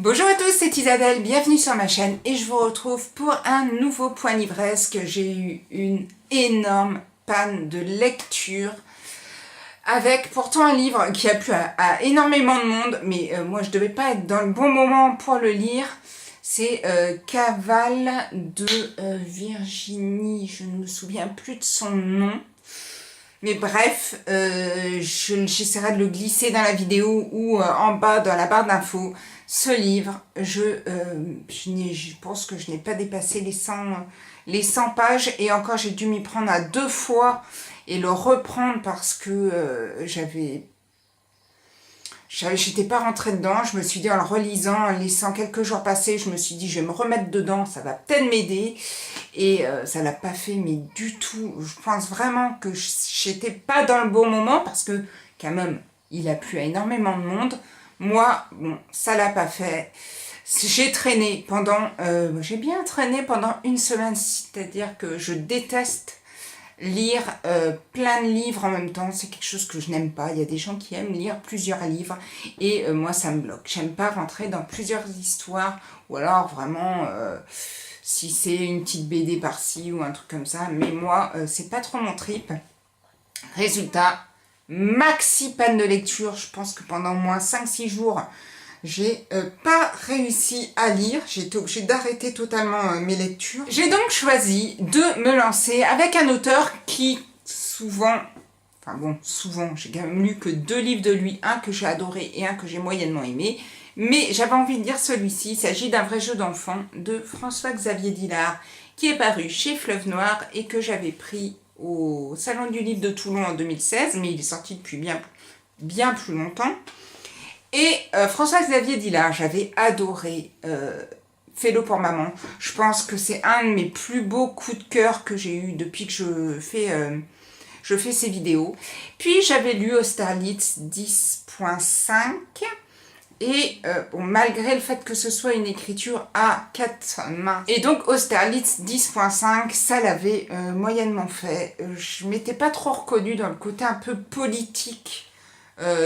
Bonjour à tous, c'est Isabelle, bienvenue sur ma chaîne et je vous retrouve pour un nouveau point livresque. J'ai eu une énorme panne de lecture avec pourtant un livre qui a plu à énormément de monde, mais moi je devais pas être dans le bon moment pour le lire. C'est Cavale de Virginie, je ne me souviens plus de son nom. Mais bref, j'essaierai de le glisser dans la vidéo ou en bas dans la barre d'infos. Ce livre, je pense que je n'ai pas dépassé les 100 pages et encore j'ai dû m'y prendre à 2 fois et le reprendre parce que j'étais pas rentrée dedans. Je me suis dit en le relisant, en laissant quelques jours passer, je me suis dit je vais me remettre dedans, ça va peut-être m'aider. Et ça l'a pas fait, mais du tout. Je pense vraiment que j'étais pas dans le bon moment parce que quand même, il a plu à énormément de monde. Moi, bon, ça l'a pas fait. J'ai bien traîné pendant une semaine, c'est-à-dire que je déteste lire plein de livres en même temps. C'est quelque chose que je n'aime pas. Il y a des gens qui aiment lire plusieurs livres et moi, ça me bloque. J'aime pas rentrer dans plusieurs histoires ou alors vraiment... si c'est une petite BD par-ci ou un truc comme ça, mais moi, c'est pas trop mon trip. Résultat, maxi panne de lecture. Je pense que pendant au moins 5-6 jours, j'ai pas réussi à lire. J'ai été obligée d'arrêter totalement mes lectures. J'ai donc choisi de me lancer avec un auteur qui souvent, j'ai quand même lu que 2 livres de lui, un que j'ai adoré et un que j'ai moyennement aimé. Mais j'avais envie de dire celui-ci. Il s'agit d'un vrai jeu d'enfant de François-Xavier Dillard qui est paru chez Fleuve Noir et que j'avais pris au Salon du Livre de Toulon en 2016, mais il est sorti depuis bien plus longtemps. Et François-Xavier Dillard, j'avais adoré Fais-le pour maman. Je pense que c'est un de mes plus beaux coups de cœur que j'ai eu depuis que je fais ces vidéos. Puis j'avais lu Austerlitz 10.5. Et malgré le fait que ce soit une écriture à 4 mains. Et donc Austerlitz 10.5, ça l'avait moyennement fait. Je m'étais pas trop reconnue dans le côté un peu politique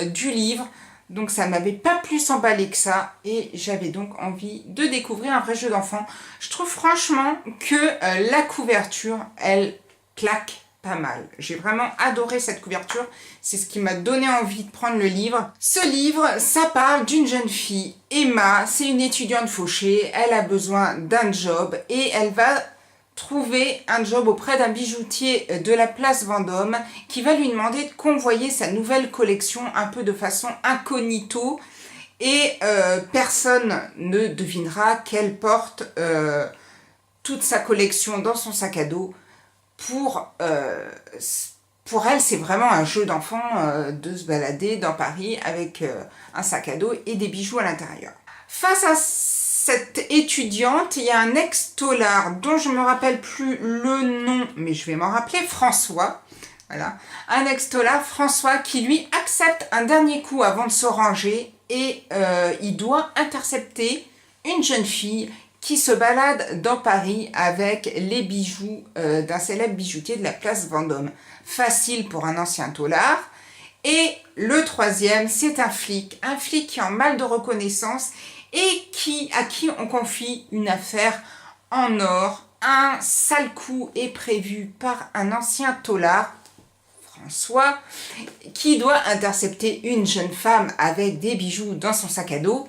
du livre. Donc ça m'avait pas plus emballé que ça. Et j'avais donc envie de découvrir un vrai jeu d'enfant. Je trouve franchement que la couverture, elle claque pas mal. J'ai vraiment adoré cette couverture. C'est ce qui m'a donné envie de prendre le livre. Ce livre, ça parle d'une jeune fille, Emma. C'est une étudiante fauchée. Elle a besoin d'un job et elle va trouver un job auprès d'un bijoutier de la place Vendôme qui va lui demander de convoyer sa nouvelle collection un peu de façon incognito et personne ne devinera qu'elle porte toute sa collection dans son sac à dos. Pour elle, c'est vraiment un jeu d'enfant de se balader dans Paris avec un sac à dos et des bijoux à l'intérieur. Face à cette étudiante, il y a un ex-tolard dont je ne me rappelle plus le nom, mais je vais m'en rappeler, François. Voilà. Un ex-tolard, François, qui lui accepte un dernier coup avant de se ranger et il doit intercepter une jeune fille qui se balade dans Paris avec les bijoux d'un célèbre bijoutier de la place Vendôme. Facile pour un ancien tolard. Et le troisième, c'est un flic qui est en mal de reconnaissance et à qui on confie une affaire en or. Un sale coup est prévu par un ancien tolard, François, qui doit intercepter une jeune femme avec des bijoux dans son sac à dos,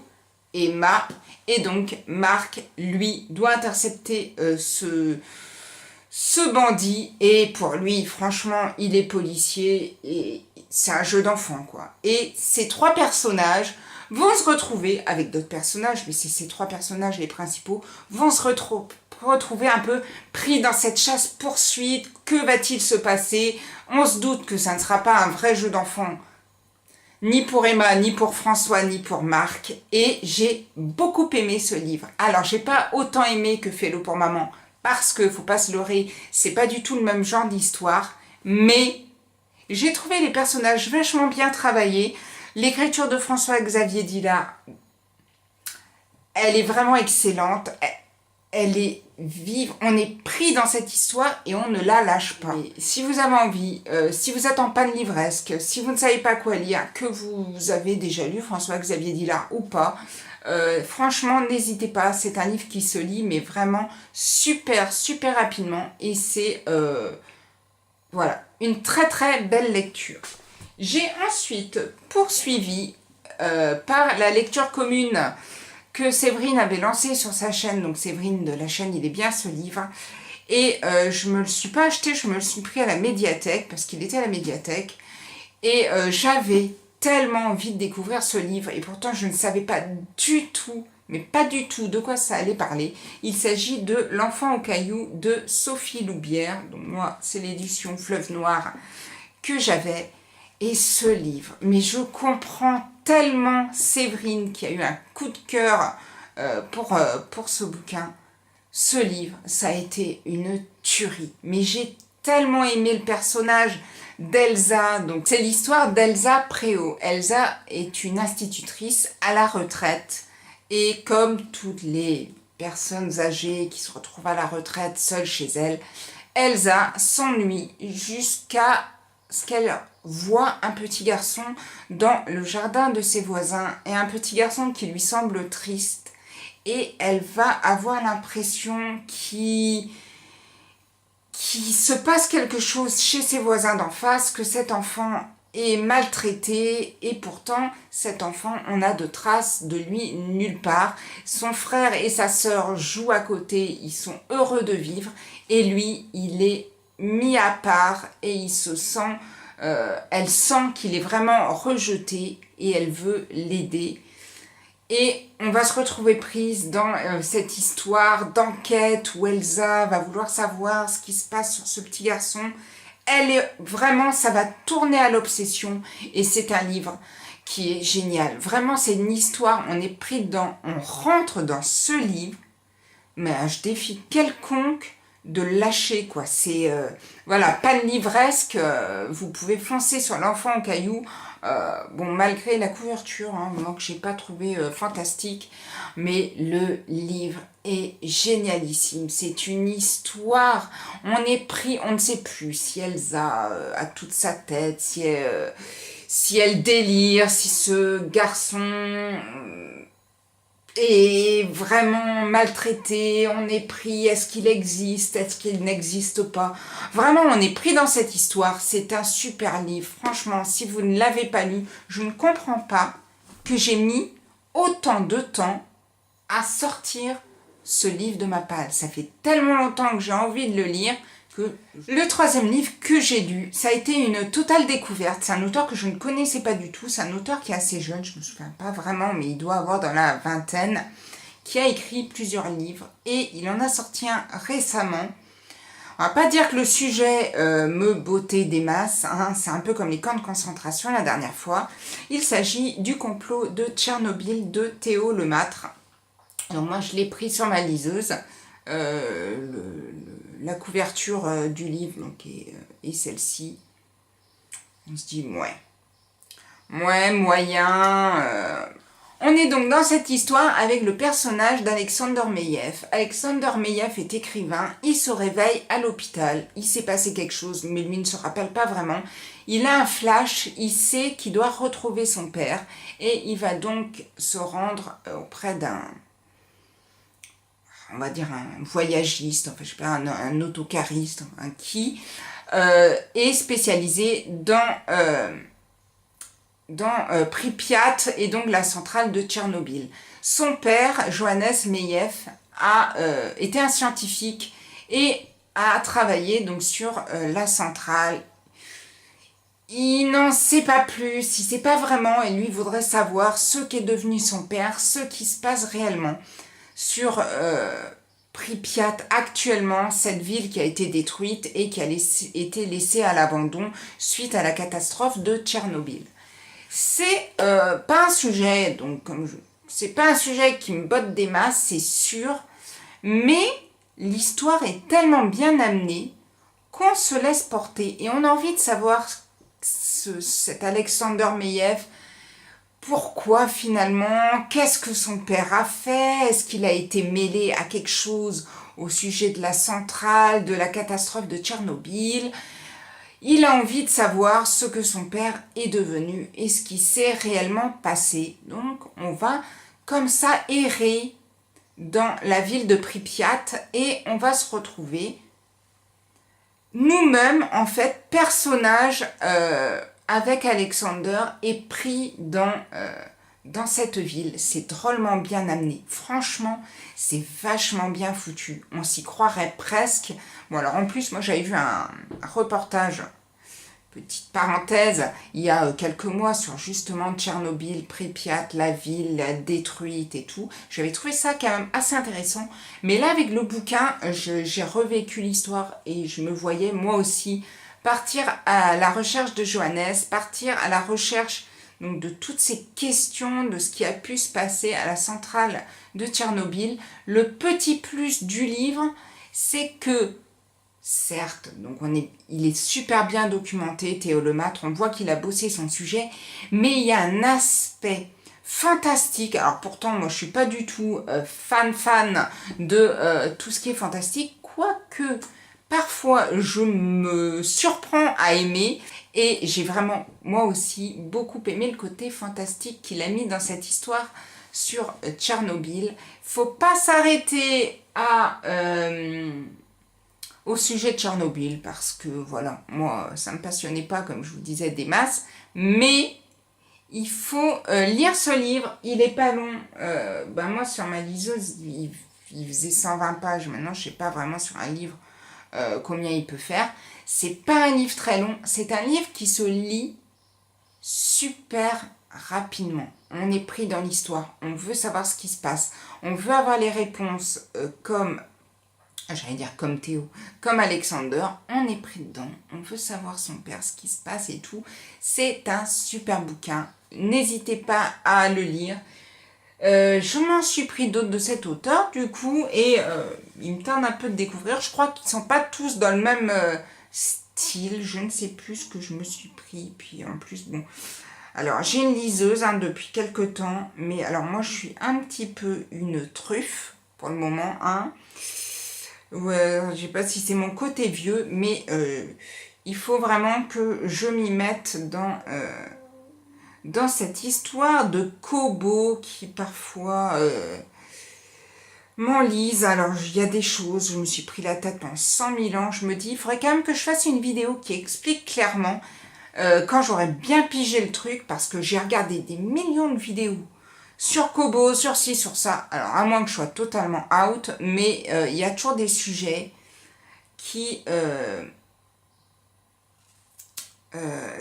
Emma. Et donc, Marc, lui, doit intercepter ce bandit. Et pour lui, franchement, il est policier et c'est un jeu d'enfant, quoi. Et ces 3 personnages vont se retrouver, avec d'autres personnages, mais c'est ces 3 personnages les principaux, vont se retrouver un peu pris dans cette chasse-poursuite. Que va-t-il se passer? On se doute que ça ne sera pas un vrai jeu d'enfant, ni pour Emma, ni pour François, ni pour Marc. Et j'ai beaucoup aimé ce livre. Alors, j'ai pas autant aimé que Fais-le pour maman, parce que, faut pas se leurrer, c'est pas du tout le même genre d'histoire. Mais j'ai trouvé les personnages vachement bien travaillés. L'écriture de François-Xavier Dillard, elle est vraiment excellente. Elle est vive, on est pris dans cette histoire et on ne la lâche pas. Et si vous avez envie, si vous êtes en panne livresque, si vous ne savez pas quoi lire, que vous avez déjà lu François-Xavier Dillard ou pas, Franchement, n'hésitez pas, c'est un livre qui se lit, mais vraiment super, super rapidement. Et c'est, voilà, une très très belle lecture. J'ai ensuite poursuivi par la lecture commune que Séverine avait lancée sur sa chaîne. Donc Séverine de la chaîne Il est bien ce livre. Et je ne me le suis pas acheté, je me le suis pris à la médiathèque, parce qu'il était à la médiathèque. Et j'avais tellement envie de découvrir ce livre, et pourtant je ne savais pas du tout, mais pas du tout, de quoi ça allait parler. Il s'agit de L'enfant au caillou de Sophie Loubière. Donc moi, c'est l'édition Fleuve Noir que j'avais. Et ce livre, mais je comprends tellement Séverine qui a eu un coup de cœur pour ce bouquin. Ce livre, ça a été une tuerie. Mais j'ai tellement aimé le personnage d'Elsa. Donc c'est l'histoire d'Elsa Préau. Elsa est une institutrice à la retraite. Et comme toutes les personnes âgées qui se retrouvent à la retraite seules chez elle, Elsa s'ennuie jusqu'à ce qu'elle voit un petit garçon dans le jardin de ses voisins. Et un petit garçon qui lui semble triste. Et elle va avoir l'impression qu'il se passe quelque chose chez ses voisins d'en face, que cet enfant est maltraité, et pourtant cet enfant, on n'a de traces de lui nulle part. Son frère et sa sœur jouent à côté, ils sont heureux de vivre, et lui, il est mis à part, et il se sent, elle sent qu'il est vraiment rejeté, et elle veut l'aider. Et on va se retrouver prise dans cette histoire d'enquête où Elsa va vouloir savoir ce qui se passe sur ce petit garçon. Elle est vraiment, ça va tourner à l'obsession, et c'est un livre qui est génial. Vraiment, c'est une histoire, on est pris dedans, on rentre dans ce livre, mais je défie quelconque de lâcher, quoi. C'est, voilà, pas de livresque, vous pouvez foncer sur L'enfant au caillou. Bon, malgré la couverture, hein, moi que j'ai pas trouvé fantastique, mais le livre est génialissime. C'est une histoire, on est pris, on ne sait plus si Elsa a toute sa tête, si elle délire, si ce garçon est vraiment maltraité, on est pris, est-ce qu'il existe, est-ce qu'il n'existe pas. Vraiment, on est pris dans cette histoire, c'est un super livre. Franchement, si vous ne l'avez pas lu, je ne comprends pas que j'ai mis autant de temps à sortir ce livre de ma palle. Ça fait tellement longtemps que j'ai envie de le lire que le troisième livre que j'ai lu, ça a été une totale découverte. C'est un auteur que je ne connaissais pas du tout. C'est un auteur qui est assez jeune, je ne me souviens pas vraiment, mais il doit avoir dans la vingtaine, qui a écrit plusieurs livres, et il en a sorti un récemment. On va pas dire que le sujet me bottait des masses, hein. C'est un peu comme les camps de concentration la dernière fois. Il s'agit du complot de Tchernobyl de Théo Lemâtre. Donc moi je l'ai pris sur ma liseuse. La couverture du livre donc, est celle-ci. On se dit, moyen. On est donc dans cette histoire avec le personnage d'Alexander Meyev. Alexander Meyev est écrivain, il se réveille à l'hôpital, il s'est passé quelque chose, mais lui ne se rappelle pas vraiment. Il a un flash, il sait qu'il doit retrouver son père, et il va donc se rendre auprès d'un, on va dire un voyagiste, enfin je sais pas, un autocariste, qui est spécialisé dans Pripyat et donc la centrale de Tchernobyl. Son père, Johannes Meyev, a été un scientifique et a travaillé donc sur la centrale. Il n'en sait pas plus, il ne sait pas vraiment, et lui voudrait savoir ce qu'est devenu son père, ce qui se passe réellement sur Pripyat actuellement, cette ville qui a été détruite et qui a été laissée à l'abandon suite à la catastrophe de Tchernobyl. C'est pas un sujet, donc c'est pas un sujet qui me botte des masses, c'est sûr, mais l'histoire est tellement bien amenée qu'on se laisse porter, et on a envie de savoir cet Alexander Meyev, pourquoi finalement, qu'est-ce que son père a fait, est-ce qu'il a été mêlé à quelque chose au sujet de la centrale, de la catastrophe de Tchernobyl. Il a envie de savoir ce que son père est devenu et ce qui s'est réellement passé. Donc on va comme ça errer dans la ville de Pripyat et on va se retrouver nous-mêmes, en fait, personnages avec Alexander et pris dans cette ville. C'est drôlement bien amené. Franchement, c'est vachement bien foutu. On s'y croirait presque. Bon, alors en plus, moi j'avais vu un reportage, petite parenthèse, il y a quelques mois sur justement Tchernobyl, Pripyat, la ville la détruite et tout. J'avais trouvé ça quand même assez intéressant. Mais là, avec le bouquin, j'ai revécu l'histoire et je me voyais moi aussi partir à la recherche de Johannes, partir à la recherche donc, de toutes ces questions, de ce qui a pu se passer à la centrale de Tchernobyl. Le petit plus du livre, c'est que certes, donc il est super bien documenté, Théo Lemaitre, on voit qu'il a bossé son sujet, mais il y a un aspect fantastique. Alors pourtant, moi je suis pas du tout fan de tout ce qui est fantastique, quoique parfois je me surprends à aimer, et j'ai vraiment, moi aussi, beaucoup aimé le côté fantastique qu'il a mis dans cette histoire sur Tchernobyl. Faut pas s'arrêter au sujet de Tchernobyl, parce que voilà, moi ça me passionnait pas, comme je vous disais, des masses, mais il faut lire ce livre, il est pas long. Moi sur ma liseuse il faisait 120 pages, maintenant je sais pas vraiment sur un livre combien il peut faire. C'est pas un livre très long, c'est un livre qui se lit super rapidement. On est pris dans l'histoire, on veut savoir ce qui se passe, on veut avoir les réponses comme Théo, comme Alexander, on est pris dedans, on veut savoir son père, ce qui se passe et tout. C'est un super bouquin, n'hésitez pas à le lire. Je m'en suis pris d'autres de cet auteur du coup, et il me tente un peu de découvrir. Je crois qu'ils sont pas tous dans le même style, je ne sais plus ce que je me suis pris, puis en plus bon... Alors j'ai une liseuse depuis quelques temps, mais alors moi je suis un petit peu une truffe pour le moment, hein. Ouais, je sais pas si c'est mon côté vieux, mais il faut vraiment que je m'y mette dans cette histoire de Kobo qui parfois m'enlise. Alors il y a des choses, je me suis pris la tête pendant 100 000 ans, je me dis, il faudrait quand même que je fasse une vidéo qui explique clairement quand j'aurai bien pigé le truc, parce que j'ai regardé des millions de vidéos sur Kobo, sur ci, sur ça. Alors, à moins que je sois totalement out, mais il y a toujours des sujets qui...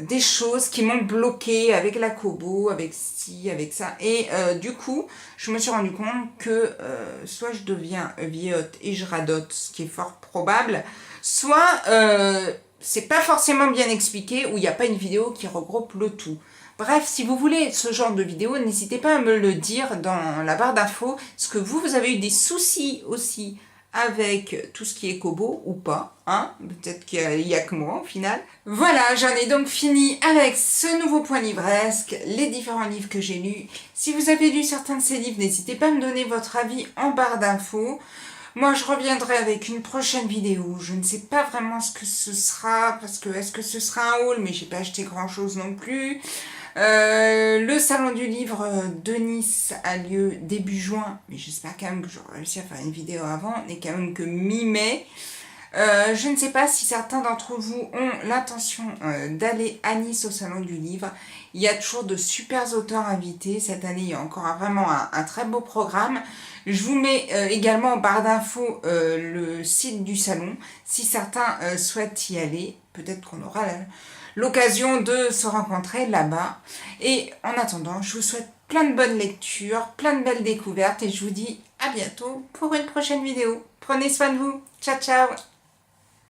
des choses qui m'ont bloqué avec la Kobo, avec ci, avec ça. Et du coup, je me suis rendu compte que soit je deviens vieillotte et je radote, ce qui est fort probable, soit c'est pas forcément bien expliqué, ou il n'y a pas une vidéo qui regroupe le tout. Bref, si vous voulez ce genre de vidéo, n'hésitez pas à me le dire dans la barre d'infos. Est-ce que vous avez eu des soucis aussi avec tout ce qui est Kobo ou pas, hein? Peut-être qu'il y a que moi au final. Voilà, j'en ai donc fini avec ce nouveau point livresque, les différents livres que j'ai lus. Si vous avez lu certains de ces livres, n'hésitez pas à me donner votre avis en barre d'infos. Moi, je reviendrai avec une prochaine vidéo. Je ne sais pas vraiment ce que ce sera, parce que est-ce que ce sera un haul, mais j'ai pas acheté grand-chose non plus. Le salon du livre de Nice a lieu début juin, mais j'espère quand même que j'aurai réussi à faire une vidéo avant. On est quand même que mi-mai. Je ne sais pas si certains d'entre vous ont l'intention d'aller à Nice au salon du livre. Il y a toujours de super auteurs invités. Cette année, il y a encore vraiment un très beau programme. Je vous mets également en barre d'infos le site du salon. Si certains souhaitent y aller, peut-être qu'on aura l'occasion de se rencontrer là-bas. Et en attendant, je vous souhaite plein de bonnes lectures, plein de belles découvertes, et je vous dis à bientôt pour une prochaine vidéo. Prenez soin de vous. Ciao, ciao!